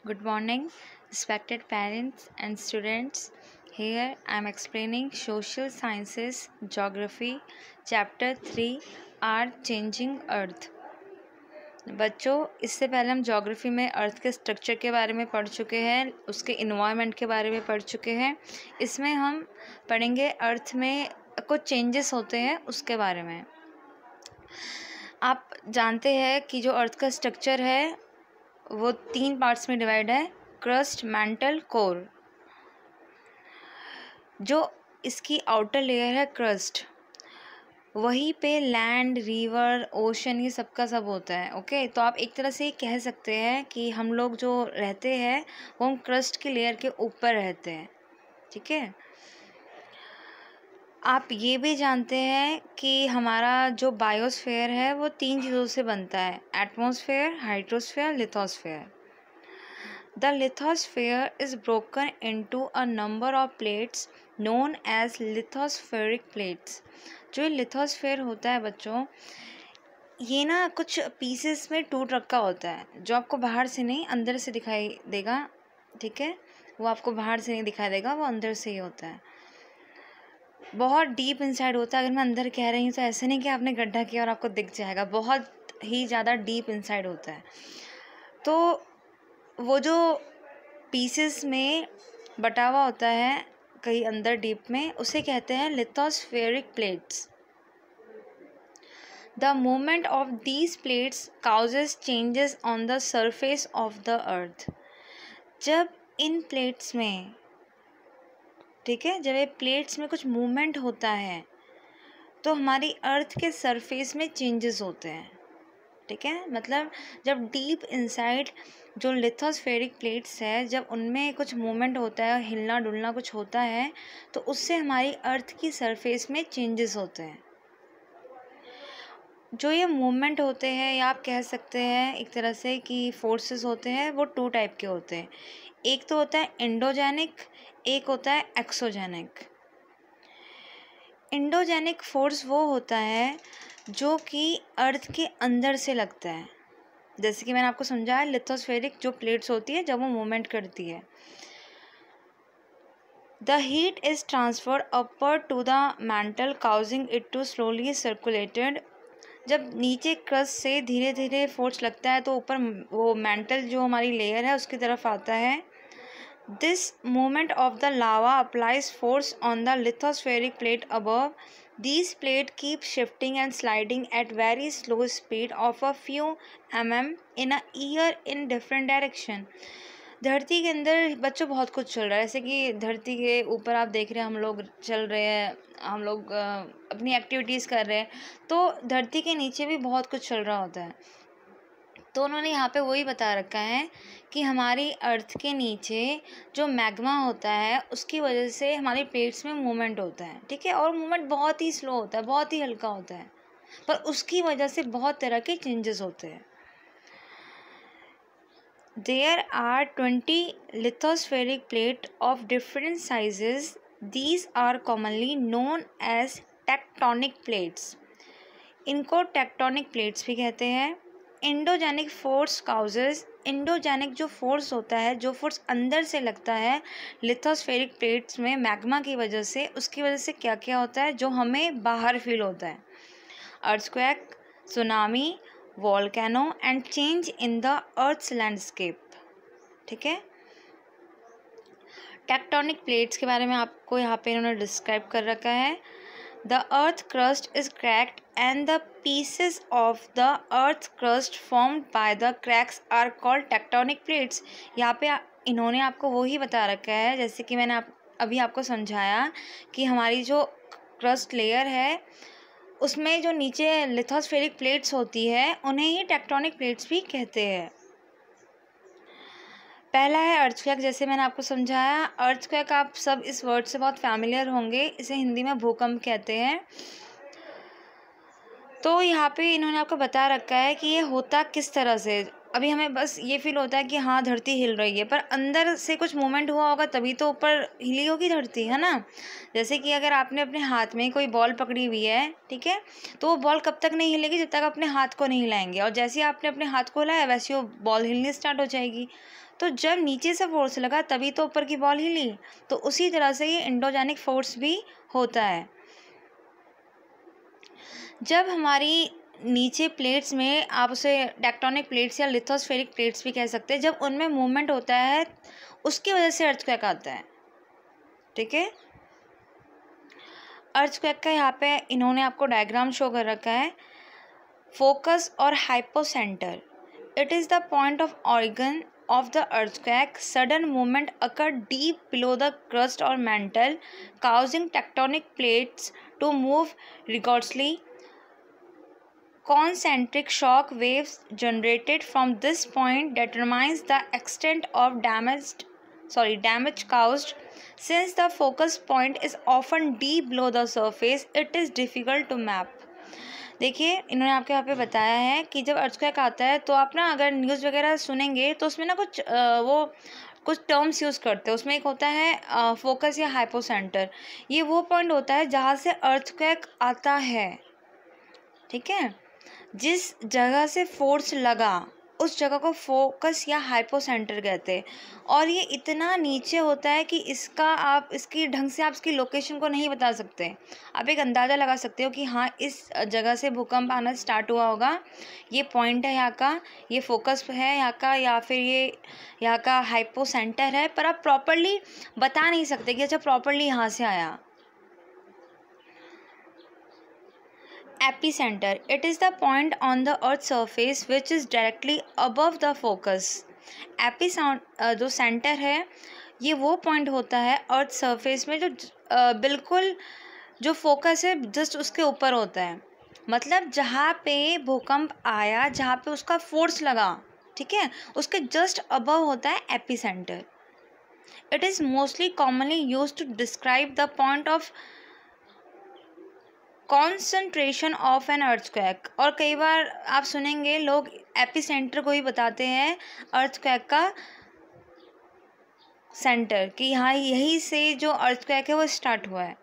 Good morning, respected parents and students. Here I am explaining Social Sciences Geography, Chapter 3 Our Changing Earth. बच्चों, इससे पहले हम geography में अर्थ के स्ट्रक्चर के बारे में पढ़ चुके हैं, उसके इन्वायरमेंट के बारे में पढ़ चुके हैं। इसमें हम पढ़ेंगे अर्थ में कुछ चेंजेस होते हैं उसके बारे में। आप जानते हैं कि जो अर्थ का स्ट्रक्चर है वो 3 पार्ट्स में डिवाइड है, क्रस्ट, मैंटल, कोर। जो इसकी आउटर लेयर है क्रस्ट, वहीं पे लैंड, रिवर, ओशन ये सब का सब होता है। ओके, तो आप एक तरह से कह सकते हैं कि हम लोग जो रहते हैं वो हम क्रस्ट की लेयर के ऊपर रहते हैं। ठीक है, आप ये भी जानते हैं कि हमारा जो बायोस्फीयर है वो 3 चीज़ों से बनता है, atmosphere, hydrosphere, lithosphere. The lithosphere is broken into a number of plates known as lithospheric plates. जो लिथोस्फेयर होता है बच्चों, ये ना कुछ पीसेस में टूट रखा होता है, जो आपको बाहर से नहीं अंदर से दिखाई देगा। ठीक है, वो आपको बाहर से नहीं दिखाई देगा, वो अंदर से ही होता है, बहुत डीप इनसाइड होता है। अगर मैं अंदर कह रही हूँ तो ऐसे नहीं कि आपने गड्ढा किया और आपको दिख जाएगा, बहुत ही ज़्यादा डीप इनसाइड होता है। तो वो जो पीसेस में बटा हुआ होता है कहीं अंदर डीप में, उसे कहते हैं lithospheric plates. The movement of these plates causes changes on the surface of the earth. जब इन प्लेट्स में, ठीक है, जब ये प्लेट्स में कुछ मूवमेंट होता है तो हमारी अर्थ के सरफेस में चेंजेस होते हैं। ठीक है, मतलब जब डीप इनसाइड जो लिथोस्फेरिक प्लेट्स है, जब उनमें कुछ मूवमेंट होता है, हिलना डुलना कुछ होता है, तो उससे हमारी अर्थ की सरफेस में चेंजेस होते हैं। जो ये मूवमेंट होते हैं, या आप कह सकते हैं एक तरह से कि फोर्सेस होते हैं, वो 2 टाइप के होते हैं। एक तो होता है एंडोजेनिक, एक होता है एक्सोजेनिक। एंडोजेनिक फोर्स वो होता है जो कि अर्थ के अंदर से लगता है, जैसे कि मैंने आपको समझाया, लिथोस्फेरिक जो प्लेट्स होती है जब वो मूवमेंट करती है। The heat is transferred upward to the mantle causing it to slowly circulated. जब नीचे क्रस्ट से धीरे धीरे फोर्स लगता है तो ऊपर वो मैंटल जो हमारी लेयर है उसकी तरफ आता है। This movement of the lava applies force on the lithospheric plate above. These plates keep shifting and sliding at very slow speed of a few mm in a year in different direction. धरती के अंदर बच्चों बहुत कुछ चल रहा है, जैसे कि धरती के ऊपर आप देख रहे हैं हम लोग चल रहे हैं, हम लोग अपनी एक्टिविटीज़ कर रहे हैं, तो धरती के नीचे भी बहुत कुछ चल रहा होता है। तो उन्होंने यहाँ पे वही बता रखा है कि हमारी अर्थ के नीचे जो मैग्मा होता है उसकी वजह से हमारी प्लेट्स में मूवमेंट होता है। ठीक है, और मूवमेंट बहुत ही स्लो होता है, बहुत ही हल्का होता है, पर उसकी वजह से बहुत तरह के चेंजेस होते हैं। There are 20 lithospheric plates of different sizes. These are commonly known as tectonic plates. इनको टेक्टोनिक प्लेट्स भी कहते हैं। एंडोजेनिक फोर्स काउजेस, एंडोजेनिक जो फोर्स होता है, जो फोर्स अंदर से लगता है लिथोस्फेरिक प्लेट्स में मैग्मा की वजह से, उसकी वजह से क्या क्या होता है जो हमें बाहर फील होता है, earthquake, tsunami, volcano and change in the earth's landscape. ठीक है, टेक्टोनिक प्लेट्स के बारे में आपको यहाँ पे इन्होंने डिस्क्राइब कर रखा है। The earth crust is cracked and the pieces of the earth crust formed by the cracks are called tectonic plates. यहाँ पे इन्होंने आपको वही बता रखा है, जैसे कि मैंने अभी आपको समझाया कि हमारी जो क्रस्ट लेयर है उसमें जो नीचे लिथोस्फेरिक प्लेट्स होती है उन्हें ही टेक्टोनिक प्लेट्स भी कहते हैं। पहला है अर्थक्वेक, जैसे मैंने आपको समझाया। अर्थक्वेक आप सब इस वर्ड से बहुत फैमिलियर होंगे, इसे हिंदी में भूकंप कहते हैं। तो यहाँ पे इन्होंने आपको बता रखा है कि ये होता किस तरह से। अभी हमें बस ये फील होता है कि हाँ धरती हिल रही है, पर अंदर से कुछ मूवमेंट हुआ होगा तभी तो ऊपर हिली होगी धरती, है ना। जैसे कि अगर आपने अपने हाथ में कोई बॉल पकड़ी हुई है, ठीक है, तो वो बॉल कब तक नहीं हिलेगी, जब तक अपने हाथ को नहीं हिलाएंगे, और जैसे ही आपने अपने हाथ को हिलाया वैसे वो बॉल हिलनी स्टार्ट हो जाएगी। तो जब नीचे से फोर्स लगा तभी तो ऊपर की बॉल हिली। तो उसी तरह से ये एंडोजेनिक फोर्स भी होता है। जब हमारी नीचे प्लेट्स में, आप उसे टेक्टोनिक प्लेट्स या लिथोस्फेरिक प्लेट्स भी कह सकते हैं, जब उनमें मूवमेंट होता है उसकी वजह से अर्थक्वेक आता है, ठीक है। अर्थक्वेक का यहाँ पे इन्होंने आपको डायग्राम शो कर रखा है। फोकस और hypocentre, it is the point of origin of the earthquake. Sudden movement occurred deep below the crust or mantle, causing tectonic plates to move rigorously. Concentric shock waves generated from this point determines the extent of damage caused. Since the focus point is often deep below the surface, it is difficult to map. देखिए इन्होंने आपके यहाँ पे बताया है कि जब earthquake आता है तो आप ना अगर न्यूज़ वगैरह सुनेंगे तो उसमें ना कुछ टर्म्स यूज़ करते हैं। उसमें एक होता है फोकस या हाइपोसेंटर। ये वो पॉइंट होता है जहाँ से अर्थक्वेक आता है, ठीक है। जिस जगह से फोर्स लगा उस जगह को फोकस या हाइपोसेंटर कहते हैं। और ये इतना नीचे होता है कि आप इसकी ढंग से आप इसकी लोकेशन को नहीं बता सकते। आप एक अंदाज़ा लगा सकते हो कि हाँ इस जगह से भूकंप आना स्टार्ट हुआ होगा, ये पॉइंट है यहाँ का, ये फोकस है यहाँ का, या फिर ये यहाँ का हाइपोसेंटर है, पर आप प्रॉपरली बता नहीं सकते कि अच्छा प्रॉपरली यहाँ से आया। Epicenter, it is the point on the earth's surface which is directly above the focus. जो सेंटर है ये वो पॉइंट होता है अर्थ सरफेस में जो बिल्कुल जो फोकस है जस्ट उसके ऊपर होता है। मतलब जहाँ पे भूकंप आया, जहाँ पे उसका फोर्स लगा, ठीक है, उसके जस्ट अबव होता है epicentre. It is mostly commonly used to describe the point of concentration of an earthquake. और कई बार आप सुनेंगे लोग एपिसेंटर को ही बताते हैं अर्थक्वेक का सेंटर, कि यहाँ यहीं से जो अर्थक्वेक है वो स्टार्ट हुआ है।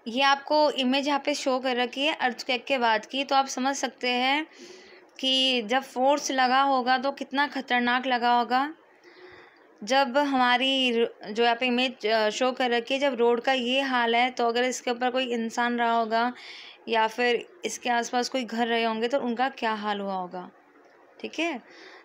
ये आपको इमेज यहाँ पे शो कर रखी है अर्थक्वेक के बाद की, तो आप समझ सकते हैं कि जब फोर्स लगा होगा तो कितना खतरनाक लगा होगा। जब हमारी जो यहाँ पे इमेज शो कर रखी है, जब रोड का ये हाल है तो अगर इसके ऊपर कोई इंसान रहा होगा या फिर इसके आसपास कोई घर रहे होंगे तो उनका क्या हाल हुआ होगा, ठीक है।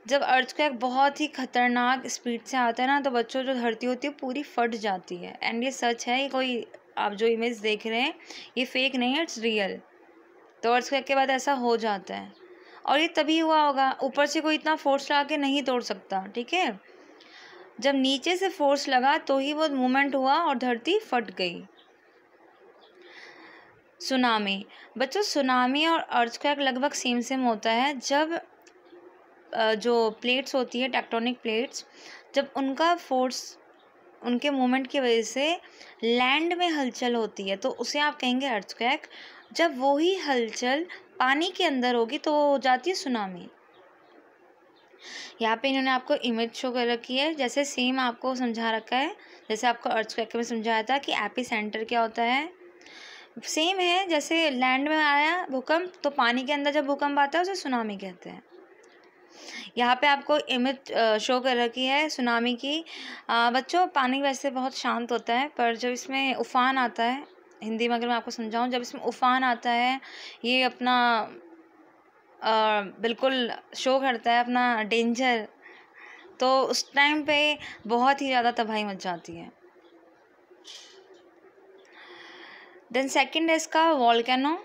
जब अर्थक्वेक बहुत ही खतरनाक स्पीड से आता है ना तो बच्चों जो धरती होती है पूरी फट जाती है। एंड ये सच है, ये कोई आप जो इमेज देख रहे हैं ये फेक नहीं है, इट्स रियल। तो अर्थक्वेक के बाद ऐसा हो जाता है और ये तभी हुआ होगा, ऊपर से कोई इतना फोर्स लगा के नहीं तोड़ सकता, ठीक है। जब नीचे से फोर्स लगा तो ही वो मूवमेंट हुआ और धरती फट गई। सुनामी, बच्चों सुनामी और अर्थक्वेक लगभग सेम होता है। जब जो प्लेट्स होती है टेक्टोनिक प्लेट्स, जब उनका फोर्स उनके मूवमेंट की वजह से लैंड में हलचल होती है तो उसे आप कहेंगे अर्थक्वेक। जब वो ही हलचल पानी के अंदर होगी तो वो हो जाती है सुनामी। यहाँ पे इन्होंने आपको इमेज शो कर रखी है, जैसे सेम आपको समझा रखा है जैसे आपको अर्थक्वेक में समझाया था कि एपिसेंटर क्या होता है, सेम है। जैसे लैंड में आया भूकंप तो पानी के अंदर जब भूकंप आता है उसे सुनामी कहते हैं। यहाँ पे आपको इमेज शो कर रखी है सुनामी की। बच्चों पानी वैसे बहुत शांत होता है, पर जब इसमें उफान आता है, हिंदी में अगर मैं आपको समझाऊँ, जब इसमें उफान आता है ये अपना बिल्कुल शो करता है अपना डेंजर, तो उस टाइम पे बहुत ही ज़्यादा तबाही मच जाती है। देन सेकंड है इसका volcano.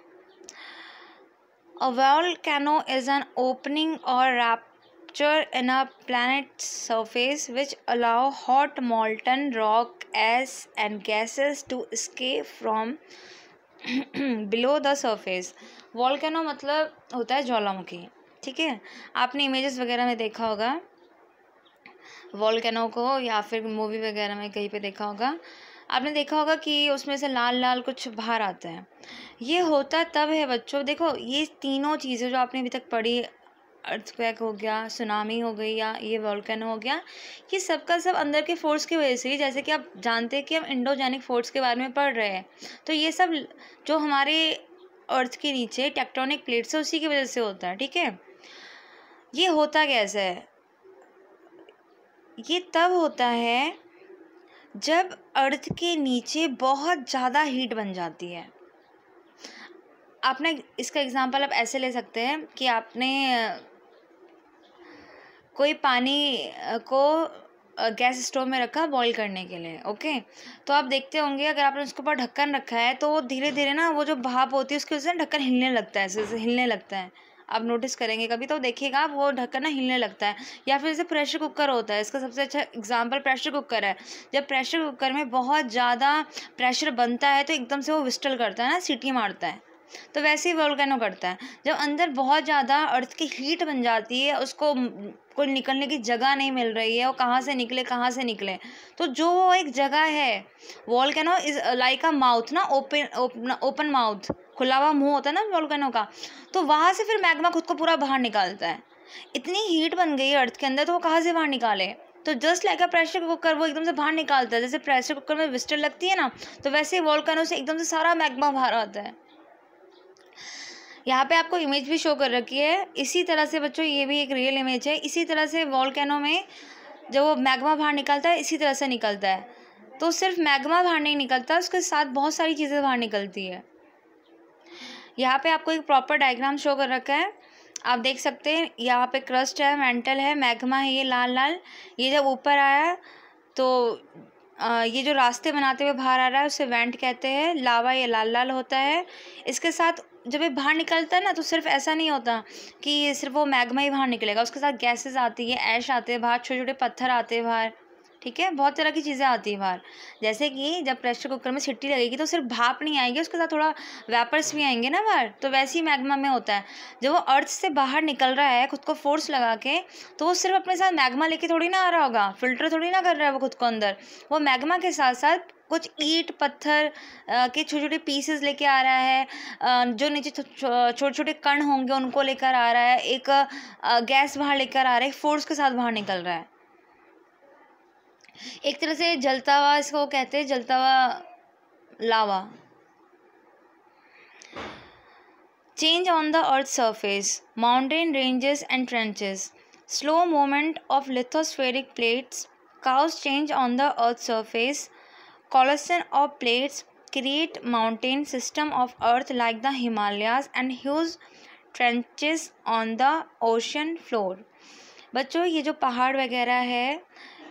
A volcano is an opening or rupture in a planet surface which allow hot molten rock ash and gases to escape from below the surface. Volcano मतलब होता है ज्वालामुखी, ठीक है। आपने इमेजेस वगैरह में देखा होगा वॉल्केनो को, या फिर मूवी वगैरह में कहीं पे देखा होगा। आपने देखा होगा कि उसमें से लाल लाल कुछ बाहर आता है। ये होता तब है बच्चों, देखो ये तीनों चीज़ें जो आपने अभी तक पढ़ी, अर्थक्वेक हो गया, सुनामी हो गई या ये वोल्केनो हो गया, ये सब का सब अंदर के फोर्स की वजह से ही, जैसे कि आप जानते हैं कि हम इंडोजेनिक फोर्स के बारे में पढ़ रहे हैं, तो ये सब जो हमारे अर्थ के नीचे टेक्टोनिक प्लेट्स है उसी की वजह से होता है। ठीक है, ये होता कैसे है? ये तब होता है जब अर्थ के नीचे बहुत ज़्यादा हीट बन जाती है। आपने इसका एग्जांपल आप ऐसे ले सकते हैं कि आपने कोई पानी को गैस स्टोव में रखा बॉईल करने के लिए, ओके, तो आप देखते होंगे अगर आपने उसके ऊपर ढक्कन रखा है तो धीरे धीरे ना वो जो भाप होती है उसकी वजह से ढक्कन हिलने लगता है, ऐसे हिलने लगता है। आप नोटिस करेंगे कभी तो देखिएगा आप, वो ढक्कन ना हिलने लगता है। या फिर जैसे प्रेशर कुकर होता है, इसका सबसे अच्छा एग्जांपल प्रेशर कुकर है। जब प्रेशर कुकर में बहुत ज़्यादा प्रेशर बनता है तो एकदम से वो विस्टल करता है ना, सीटी मारता है, तो वैसे ही वोल्केनो करता है। जब अंदर बहुत ज़्यादा अर्थ की हीट बन जाती है, उसको कोई निकलने की जगह नहीं मिल रही है, वो कहाँ से निकले कहाँ से निकले, तो जो वो एक जगह है, volcano is like a mouth ना, ओपन माउथ, खुला हुआ मुंह होता है ना वोल्केनो का, तो वहाँ से फिर मैग्मा खुद को पूरा बाहर निकालता है। इतनी हीट बन गई है अर्थ के अंदर, तो वो कहाँ से बाहर निकाले? तो just like a pressure cooker वो एकदम से बाहर निकालता है। जैसे प्रेशर कुकर में विस्टल लगती है ना, तो वैसे ही वोल्केनो से एकदम से सारा मैग्मा बाहर आता है। यहाँ पे आपको इमेज भी शो कर रखी है। इसी तरह से बच्चों ये भी एक रियल इमेज है। इसी तरह से वोल्केनो में जब वो मैग्मा बाहर निकलता है इसी तरह से निकलता है। तो सिर्फ मैग्मा बाहर नहीं निकलता, उसके साथ बहुत सारी चीज़ें बाहर निकलती है। यहाँ पे आपको एक प्रॉपर डायग्राम शो कर रखा है, आप देख सकते हैं। यहाँ पे क्रस्ट है, मेंटल है, मैग्मा है, ये लाल लाल, ये जब ऊपर आया तो ये जो रास्ते बनाते हुए बाहर आ रहा है उसे वेंट कहते हैं। लावा ये लाल लाल होता है। इसके साथ जब ये बाहर निकलता है ना, तो सिर्फ ऐसा नहीं होता कि सिर्फ वो मैग्मा ही बाहर निकलेगा, उसके साथ गैसेस आती है, ऐश आते हैं बाहर, छोटे छोटे पत्थर आते हैं बाहर, ठीक है, बहुत तरह की चीज़ें आती है बाहर। जैसे कि जब प्रेशर कुकर में सीटी लगेगी तो सिर्फ भाप नहीं आएगी, उसके साथ थोड़ा वेपर्स भी आएंगे ना बाहर, तो वैसे ही मैग्मा में होता है। जब वो अर्थ से बाहर निकल रहा है खुद को फोर्स लगा के, तो वो सिर्फ अपने साथ मैग्मा लेके थोड़ी ना आ रहा होगा, फिल्टर थोड़ी ना कर रहा है वो खुद को अंदर, वो मैग्मा के साथ साथ कुछ ईंट पत्थर के छोटे छोटे पीसेस लेके आ रहा है, जो नीचे छोटे छोटे कण होंगे उनको लेकर आ रहा है, एक गैस बाहर लेकर आ रहा है, फोर्स के साथ बाहर निकल रहा है। एक तरह से जलता हुआ, इसको कहते हैं जलता हुआ लावा। Change on the earth surface, mountain ranges and trenches, slow movement of lithospheric plates, cause change on the earth surface, collision of plates create mountain system of earth like the Himalayas and huge trenches on the ocean floor। बच्चों ये जो पहाड़ वगैरह है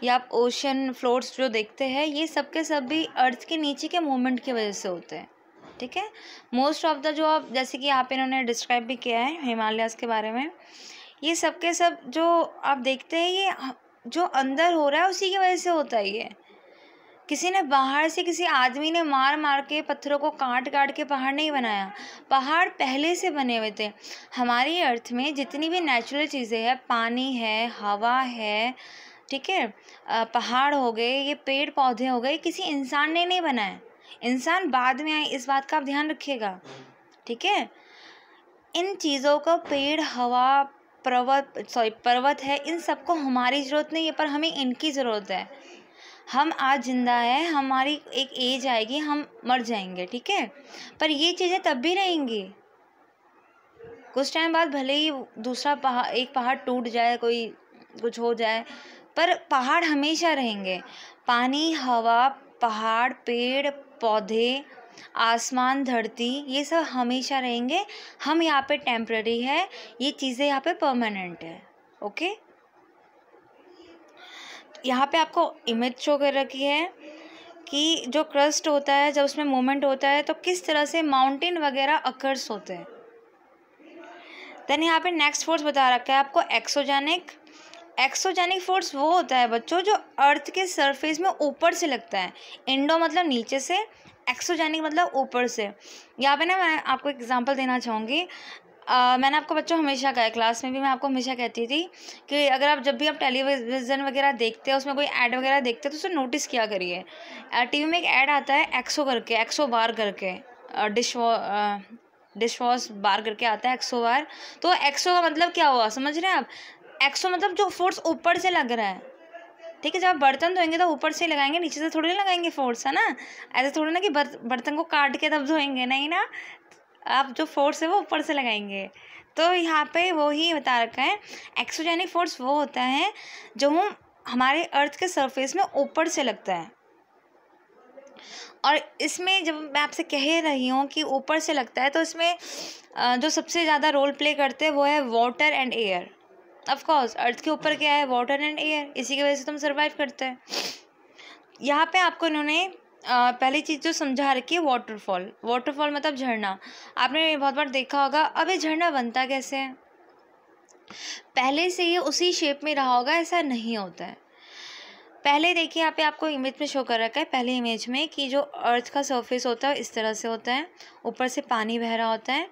या आप ocean floors जो देखते हैं, ये सब के सब भी अर्थ के नीचे के मूवमेंट की वजह से होते हैं, ठीक है। मोस्ट ऑफ द जो आप, जैसे कि यहाँ पे इन्होंने डिस्क्राइब भी किया है हिमालयास के बारे में, ये सब के सब जो आप देखते हैं ये जो अंदर हो रहा है उसी की वजह से होता है। ये किसी ने बाहर से, किसी आदमी ने मार मार के पत्थरों को काट काट के पहाड़ नहीं बनाया, पहाड़ पहले से बने हुए थे। हमारी अर्थ में जितनी भी नेचुरल चीज़ें हैं, पानी है, हवा है, ठीक है, पहाड़ हो गए, ये पेड़ पौधे हो गए, किसी इंसान ने नहीं बनाए, इंसान बाद में आए, इस बात का आप ध्यान रखिएगा, ठीक है। इन चीज़ों को, पेड़, हवा, पर्वत है, इन सबको हमारी ज़रूरत नहीं है, पर हमें इनकी ज़रूरत है। हम आज जिंदा है, हमारी एक एज आएगी, हम मर जाएंगे, ठीक है, पर ये चीज़ें तब भी रहेंगी। कुछ टाइम बाद भले ही दूसरा पहाड़, एक पहाड़ टूट जाए, कोई कुछ हो जाए, पर पहाड़ हमेशा रहेंगे। पानी, हवा, पहाड़, पेड़ पौधे, आसमान, धरती, ये सब हमेशा रहेंगे। हम यहाँ पे टेम्पररी है, ये चीज़ें यहाँ पे परमानेंट है, ओके। यहाँ पे आपको इमेज शो कर रखी है कि जो क्रस्ट होता है जब उसमें मूवमेंट होता है तो किस तरह से माउंटेन वगैरह अकर्स होते हैं। देन यहाँ पे नेक्स्ट फोर्स बता रखा है आपको, एक्सोजेनिक। एक्सोजेनिक फोर्स वो होता है बच्चों जो अर्थ के सरफेस में ऊपर से लगता है। इंडो मतलब नीचे से, एक्सोजेनिक मतलब ऊपर से। यहाँ पे ना मैं आपको एग्जांपल देना चाहूँगी। मैंने आपको बच्चों हमेशा कहा है, क्लास में भी मैं आपको हमेशा कहती थी कि अगर आप जब भी आप टेलीविज़न वगैरह देखते हैं, उसमें कोई ऐड वगैरह देखते हैं तो उसे नोटिस किया करिए। टीवी में एक ऐड आता है एक्सो करके, एक्सो बार करके, डिश वॉश बार करके आता है एक्सो बार। तो एक्सो का मतलब क्या हुआ, समझ रहे हैं आप? एक्सो मतलब जो फोर्स ऊपर से लग रहा है, ठीक है। जब आप बर्तन धोएंगे तो ऊपर से लगाएंगे, नीचे से थोड़ी ना लगाएंगे फोर्स, है ना। ऐसे थोड़ी ना कि बर्तन को काट के तब धोएंगे, नहीं ना। आप जो फोर्स है वो ऊपर से लगाएंगे। तो यहाँ पे वो ही बता रखा है, एक्सोजेनिक फोर्स वो होता है जो हमारे अर्थ के सरफेस में ऊपर से लगता है। और इसमें जब मैं आपसे कह रही हूँ कि ऊपर से लगता है, तो इसमें जो सबसे ज़्यादा रोल प्ले करते हैं वो है water and air. Of course earth के ऊपर क्या है, वाटर एंड एयर, इसी की वजह से तुम सर्वाइव करते हैं। यहाँ पे आपको इन्होंने पहली चीज़ जो समझा रखी है, वाटरफॉल। वाटरफॉल मतलब झरना। आपने बहुत बार देखा होगा। अब ये झरना बनता कैसे है? पहले से ये उसी शेप में रहा होगा, ऐसा नहीं होता है। पहले देखिए यहाँ पे आपको इमेज में शो कर रखा है, पहले इमेज में, कि जो अर्थ का सरफेस होता है इस तरह से होता है, ऊपर से पानी बह रहा होता है,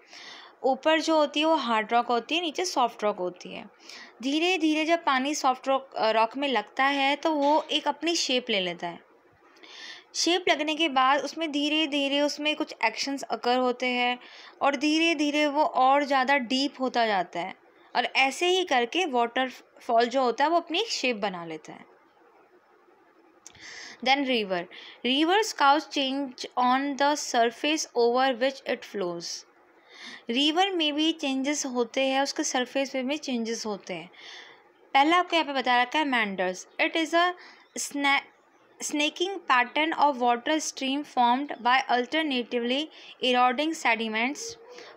ऊपर जो होती है वो हार्ड रॉक होती है, नीचे सॉफ्ट रॉक होती है। धीरे धीरे जब पानी सॉफ्ट रॉक में लगता है तो वो एक अपनी शेप ले लेता है। शेप लगने के बाद उसमें धीरे धीरे उसमें कुछ एक्शंस अकर होते हैं और धीरे धीरे वो और ज़्यादा डीप होता जाता है, और ऐसे ही करके वाटरफॉल जो होता है वो अपनी एक शेप बना लेता है। Then rivers cause change on the surface over which it flows। River में भी चेंजेस होते हैं, उसके सरफेस में भी चेंजेस होते हैं। पहला आपको यहाँ पे बता रखा है meanders. It is a snaking pattern of water stream formed by alternatively eroding sediments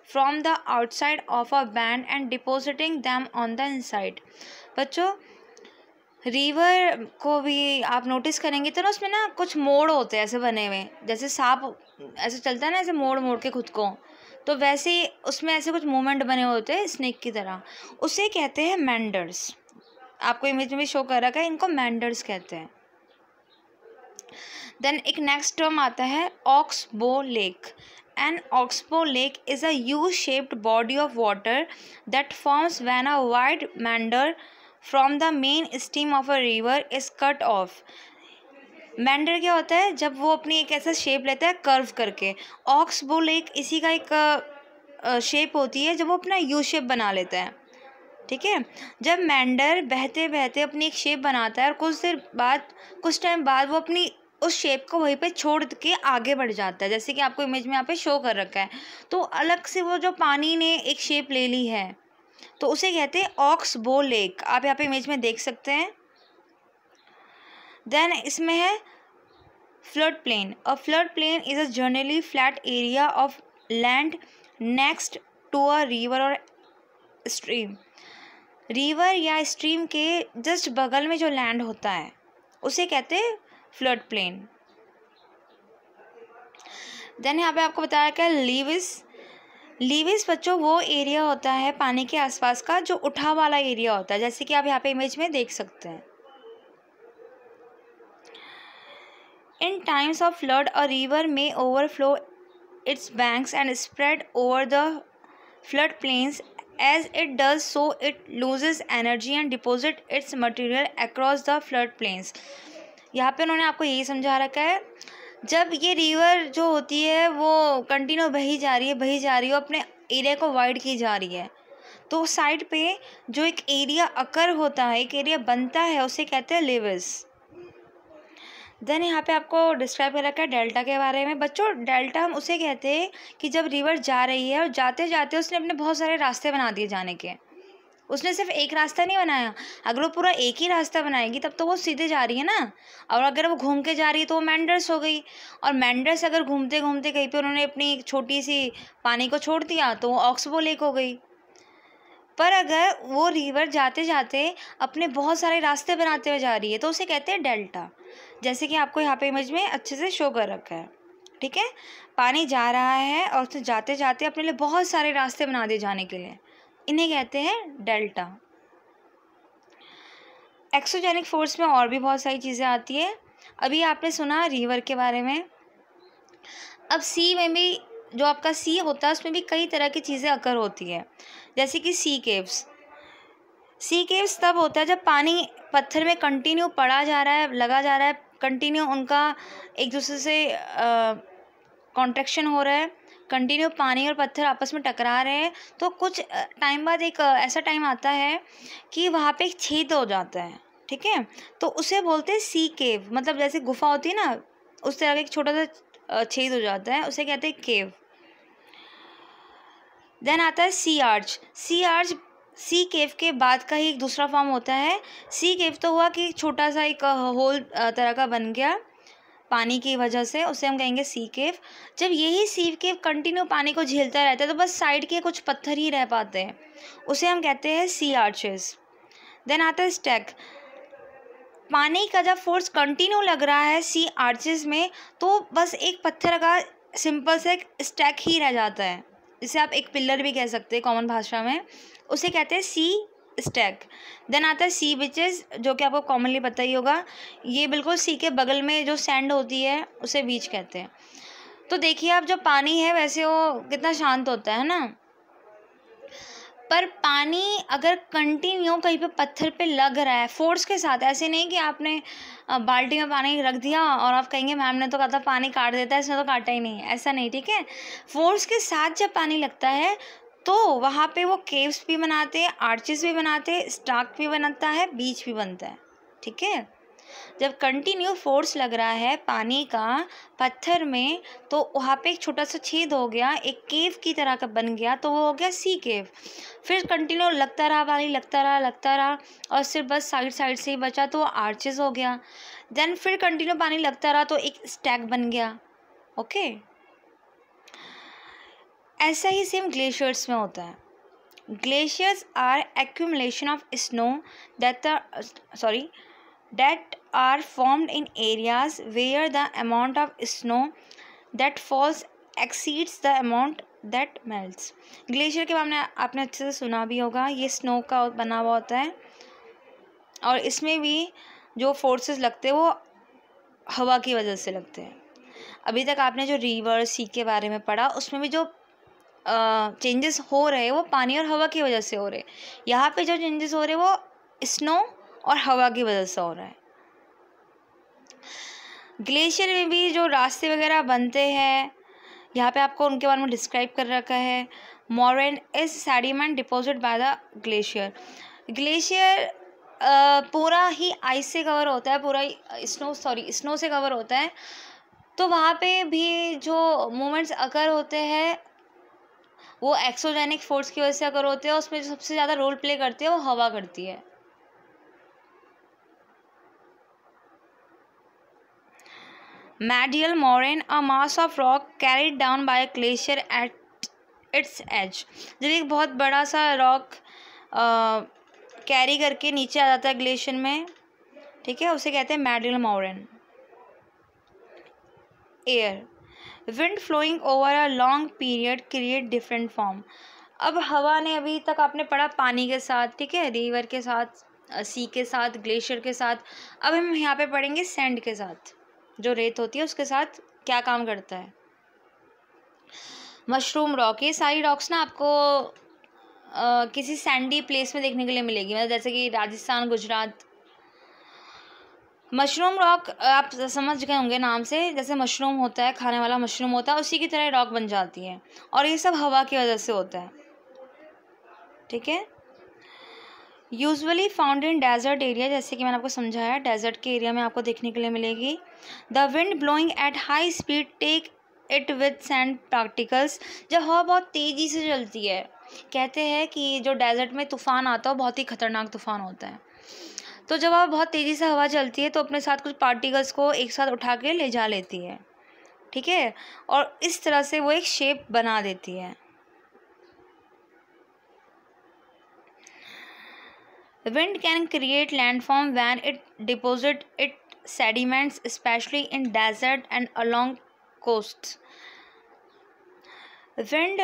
from the outside of a band and depositing them on the inside। बच्चों रिवर को भी आप नोटिस करेंगे तो ना उसमें ना कुछ मोड़ होते हैं ऐसे बने हुए, जैसे सांप ऐसे चलता है ना, ऐसे मोड़ मोड़ के खुद को, तो वैसे ही उसमें ऐसे कुछ मूवमेंट बने हुए होते हैं स्नेक की तरह, उसे कहते हैं मेंडर्स। आपको इमेज में भी शो कर रखा है, इनको मेंडर्स कहते हैं। देन एक नेक्स्ट टर्म आता है oxbow lake. An oxbow lake is a U-shaped body of water that forms when a wide meander from the main stream of a river is cut off। Mendhar क्या होता है? जब वो अपनी एक ऐसा शेप लेता है कर्व करके। ऑक्सबो लेक इसी का एक शेप होती है जब वो अपना यू शेप बना लेता है, ठीक है। जब मेंडर बहते बहते अपनी एक शेप बनाता है और कुछ टाइम बाद वो अपनी उस शेप को वहीं पे छोड़ के आगे बढ़ जाता है, जैसे कि आपको इमेज में यहाँ पे शो कर रखा है। तो अलग से वो जो पानी ने एक शेप ले ली है तो उसे कहते हैं ऑक्सबो लेक। आप यहाँ पे इमेज में देख सकते हैं। देन इसमें है flood plain. A flood plain is a generally flat area of land next to a river or stream. River या स्ट्रीम के जस्ट बगल में जो लैंड होता है उसे कहते हैं फ्लड प्लेन। देन यहाँ पे आपको बताया क्या, लीविस बच्चों वो एरिया होता है पानी के आसपास का जो उठा वाला एरिया होता है, जैसे कि आप यहाँ पे इमेज में देख सकते हैं। In times of flood a river में overflows its banks and spread over the flood plains. As it does so it loses energy and deposit its material across the flood plains. यहाँ पे उन्होंने आपको यही समझा रखा है, जब ये रिवर जो होती है वो कंटिन्यू बही जा रही है अपने एरिया को वाइड की जा रही है, तो साइड पे जो एक एरिया अकर होता है, एक एरिया बनता है, उसे कहते हैं लेविस। देन यहाँ पे आपको डिस्क्राइब कर रखा है डेल्टा के बारे में। बच्चों डेल्टा हम उसे कहते हैं कि जब रिवर जा रही है और जाते जाते उसने अपने बहुत सारे रास्ते बना दिए जाने के। उसने सिर्फ एक रास्ता नहीं बनाया, अगर वो पूरा एक ही रास्ता बनाएगी तब तो वो सीधे जा रही है ना, और अगर वो घूम के जा रही है तो वो मेंडर्स हो गई। और मेंडर्स अगर घूमते घूमते कहीं पे उन्होंने अपनी एक छोटी सी पानी को छोड़ दिया तो वो ऑक्सबो लेक हो गई। पर अगर वो रिवर जाते जाते अपने बहुत सारे रास्ते बनाते हुए जा रही है तो उसे कहते हैं डेल्टा, जैसे कि आपको यहाँ पे इमेज में अच्छे से शो कर रखा है, ठीक है। पानी जा रहा है और उसे जाते जाते अपने लिए बहुत सारे रास्ते बना दिए जाने के लिए, इन्हें कहते हैं डेल्टा। एक्सोजेनिक फोर्स में और भी बहुत सारी चीज़ें आती है। अभी आपने सुना रिवर के बारे में, अब सी में भी जो आपका सी होता है उसमें भी कई तरह की चीज़ें अकर होती है, जैसे कि सी केव्स। सी केव्स तब होता है जब पानी पत्थर में कंटिन्यू पड़ा जा रहा है, लगा जा रहा है, कंटिन्यू उनका एक दूसरे से कॉन्ट्रैक्शन हो रहा है, कंटिन्यू पानी और पत्थर आपस में टकरा रहे हैं, तो कुछ टाइम बाद एक ऐसा टाइम आता है कि वहाँ पे एक छेद हो जाता है, ठीक है, तो उसे बोलते हैं सी केव। मतलब जैसे गुफा होती है ना, उस तरह का एक छोटा सा छेद हो जाता है, उसे कहते हैं केव। देन आता है सी आर्च। सी आर्च सी केव के बाद का ही एक दूसरा फॉर्म होता है। सी केव तो हुआ कि छोटा सा एक होल तरह का बन गया पानी की वजह से, उसे हम कहेंगे सी केव। जब यही सी केव कंटिन्यू पानी को झेलता रहता है तो बस साइड के कुछ पत्थर ही रह पाते हैं, उसे हम कहते हैं सी आर्चेस। देन आता है स्टैक। पानी का जब फोर्स कंटिन्यू लग रहा है सी आर्चेस में, तो बस एक पत्थर का सिंपल से एक स्टैक ही रह जाता है, इसे आप एक पिलर भी कह सकते हैं कॉमन भाषा में, उसे कहते हैं सी स्टैक। देन आता है सी बीचेस, जो कि आपको कॉमनली पता ही होगा, ये बिल्कुल सी के बगल में जो सैंड होती है उसे बीच कहते हैं। तो देखिए आप, जो पानी है वैसे वो कितना शांत होता है ना, पर पानी अगर कंटिन्यू कहीं पे पत्थर पे लग रहा है फोर्स के साथ, ऐसे नहीं कि आपने बाल्टी में पानी रख दिया और आप कहेंगे मैम ने तो कहा था पानी काट देता है, इसने तो काटा ही नहीं, ऐसा नहीं, ठीक है। फोर्स के साथ जब पानी लगता है तो वहाँ पे वो केव्स भी बनाते हैं, आर्चेस भी बनाते हैं, स्टाक भी बनता है, बीच भी बनता है, ठीक है। जब कंटिन्यू फोर्स लग रहा है पानी का पत्थर में, तो वहाँ पे एक छोटा सा छेद हो गया, एक केव की तरह का बन गया, तो वो हो गया सी केव। फिर कंटिन्यू लगता रहा पानी, लगता रहा और सिर्फ बस साइड साइड से ही बचा तो वो आर्चेस हो गया। देन फिर कंटिन्यू पानी लगता रहा तो एक स्टैक बन गया, ओके। ऐसा ही सेम ग्लेशियर्स में होता है। Glaciers are accumulation of snow that are formed in areas where the amount of snow that falls exceeds the amount that melts। Glacier के बारे में आपने अच्छे से सुना भी होगा, ये स्नो का बना हुआ होता है और इसमें भी जो फोर्सेस लगते हैं वो हवा की वजह से लगते हैं। अभी तक आपने जो रिवर सी के बारे में पढ़ा, उसमें भी जो चेंजेस हो रहे हैं वो पानी और हवा की वजह से हो रहे हैं। यहाँ पे जो चेंजेस हो रहे हैं वो स्नो और हवा की वजह से हो रहा है। ग्लेशियर में भी जो रास्ते वगैरह बनते हैं, यहाँ पे आपको उनके बारे में डिस्क्राइब कर रखा है। Moraine is sediment deposit by the glacier. Glacier पूरा ही आइस से कवर होता है, पूरा स्नो से कवर होता है, तो वहाँ पे भी जो मोमेंट्स अकर होते हैं वो एक्सोजेनिक फोर्स की वजह से अकर होते हैं। उसमें जो सबसे ज़्यादा रोल प्ले करती है वो हवा करती है। Medial moraine, a mass of rock carried down by a glacier at its edge। जब एक बहुत बड़ा सा रॉक कैरी करके नीचे आ जाता है ग्लेशियर में, ठीक है, उसे कहते हैं medial moraine. Air, wind flowing over a long period create different form. अब हवा ने, अभी तक आपने पढ़ा पानी के साथ, ठीक है, रिवर के साथ, सी के साथ, ग्लेशियर के साथ, अब हम यहाँ पे पढ़ेंगे सैंड के साथ, जो रेत होती है उसके साथ क्या काम करता है। मशरूम रॉक, ये सारी रॉक्स ना आपको किसी सैंडी प्लेस में देखने के लिए मिलेगी, मतलब जैसे कि राजस्थान, गुजरात। मशरूम रॉक आप समझ गए होंगे नाम से, जैसे मशरूम होता है, खाने वाला मशरूम होता है, उसी की तरह रॉक बन जाती है और ये सब हवा की वजह से होता है, ठीक है। Usually found in desert area, जैसे कि मैंने आपको समझाया, डेजर्ट के एरिया में आपको देखने के लिए मिलेगी। The wind blowing at high speed take it with sand particles. जब हवा बहुत तेज़ी से चलती है, कहते हैं कि जो डेजर्ट में तूफ़ान आता है वो बहुत ही ख़तरनाक तूफ़ान होता है, तो जब वह बहुत तेज़ी से हवा चलती है तो अपने साथ कुछ पार्टिकल्स को एक साथ उठा के ले जा लेती है, ठीक है, और इस तरह से वो एक शेप बना देती है। Wind can create landform when it deposits its sediments, especially in desert and along coasts। Wind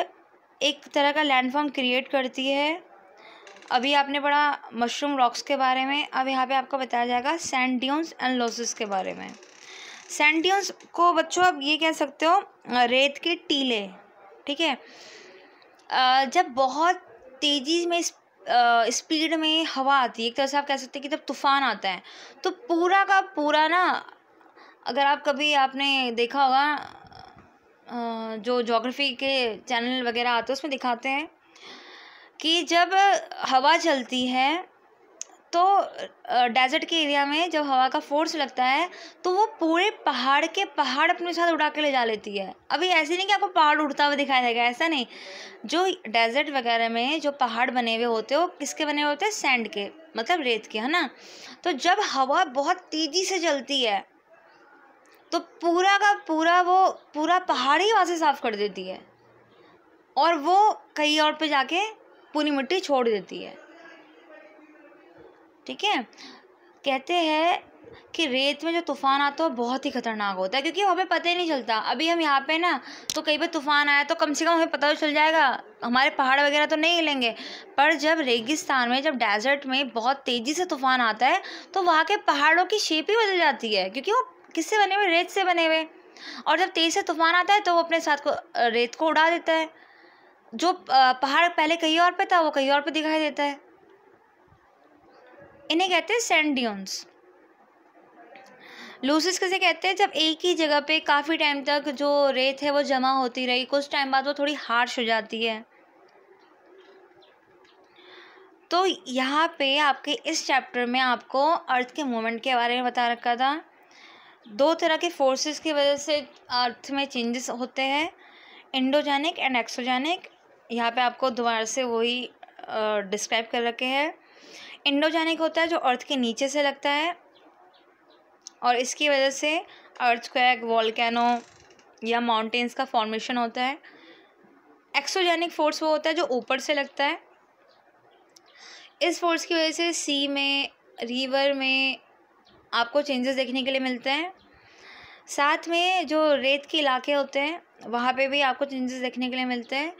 एक तरह का लैंडफॉर्म क्रिएट करती है। अभी आपने पढ़ा मशरूम रॉक्स के बारे में, अब यहाँ पे आपको बताया जाएगा सैंड ड्यून्स एंड लॉसेस के बारे में। सैंड ड्यून्स को बच्चों आप ये कह सकते हो रेत के टीले, ठीक है। जब बहुत तेज़ी में स्पीड में हवा आती है, एक तरह से आप कह सकते हैं कि जब तूफ़ान आता है तो पूरा का पूरा ना, अगर आप कभी आपने देखा होगा जो ज्योग्राफी के चैनल वगैरह आते हैं उसमें दिखाते हैं कि जब हवा चलती है तो डेजर्ट के एरिया में जब हवा का फोर्स लगता है तो वो पूरे पहाड़ के पहाड़ अपने साथ उड़ा के ले जा लेती है। अभी ऐसे नहीं कि आपको पहाड़ उड़ता हुआ दिखाई देगा, ऐसा नहीं। जो डेजर्ट वगैरह में जो पहाड़ बने हुए होते हैं वो किसके बने हुए होते हैं? सैंड के, मतलब रेत के, है ना। तो जब हवा बहुत तेज़ी से चलती है तो पूरा का पूरा वो पूरा पहाड़ ही वहाँ से साफ कर देती है और वो कहीं और पे जाके पूरी मिट्टी छोड़ देती है। ठीक है। कहते हैं कि रेत में जो तूफ़ान आता है वो बहुत ही खतरनाक होता है, क्योंकि हमें पता ही नहीं चलता। अभी हम यहाँ पे ना, तो कहीं पे तूफ़ान आया तो कम से कम हमें पता तो चल जाएगा, हमारे पहाड़ वगैरह तो नहीं हिलेंगे। पर जब रेगिस्तान में, जब डेजर्ट में बहुत तेज़ी से तूफ़ान आता है तो वहाँ के पहाड़ों की शेप ही बदल जाती है, क्योंकि वो किससे बने हुए? रेत से बने हुए। और जब तेज़ से तूफ़ान आता है तो वो अपने साथ को रेत को उड़ा देता है। जो पहाड़ पहले कहीं और पे था वो कहीं और पे दिखाई देता है। इन्हें कहते हैं सैंड ड्यून्स। लूसिस किसे कहते हैं? जब एक ही जगह पे काफ़ी टाइम तक जो रेत है वो जमा होती रही, कुछ टाइम बाद वो थोड़ी हार्श हो जाती है। तो यहाँ पे आपके इस चैप्टर में आपको अर्थ के मूवमेंट के बारे में बता रखा था। 2 तरह के फोर्सेस की वजह से अर्थ में चेंजेस होते हैं, एंडोजेनिक एंड एक्सोजेनिक। यहाँ पे आपको दोबारा से वही डिस्क्राइब कर रखे हैं। एंडोजेनिक होता है जो अर्थ के नीचे से लगता है और इसकी वजह से अर्थक्वेक, वोल्केनो या माउंटेन्स का फॉर्मेशन होता है। एक्सोजेनिक फोर्स वो होता है जो ऊपर से लगता है। इस फोर्स की वजह से सी में, रिवर में आपको चेंजेस देखने के लिए मिलते हैं। साथ में जो रेत के इलाके होते हैं वहाँ पे भी आपको चेंजेस देखने के लिए मिलते हैं।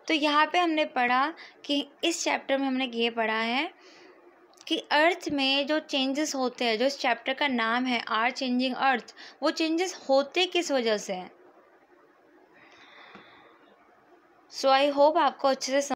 तो यहाँ पे हमने पढ़ा कि इस चैप्टर में हमने ये पढ़ा है कि अर्थ में जो चेंजेस होते हैं, जो इस चैप्टर का नाम है आर चेंजिंग अर्थ, वो चेंजेस होते किस वजह से हैं। सो आई होप आपको अच्छे से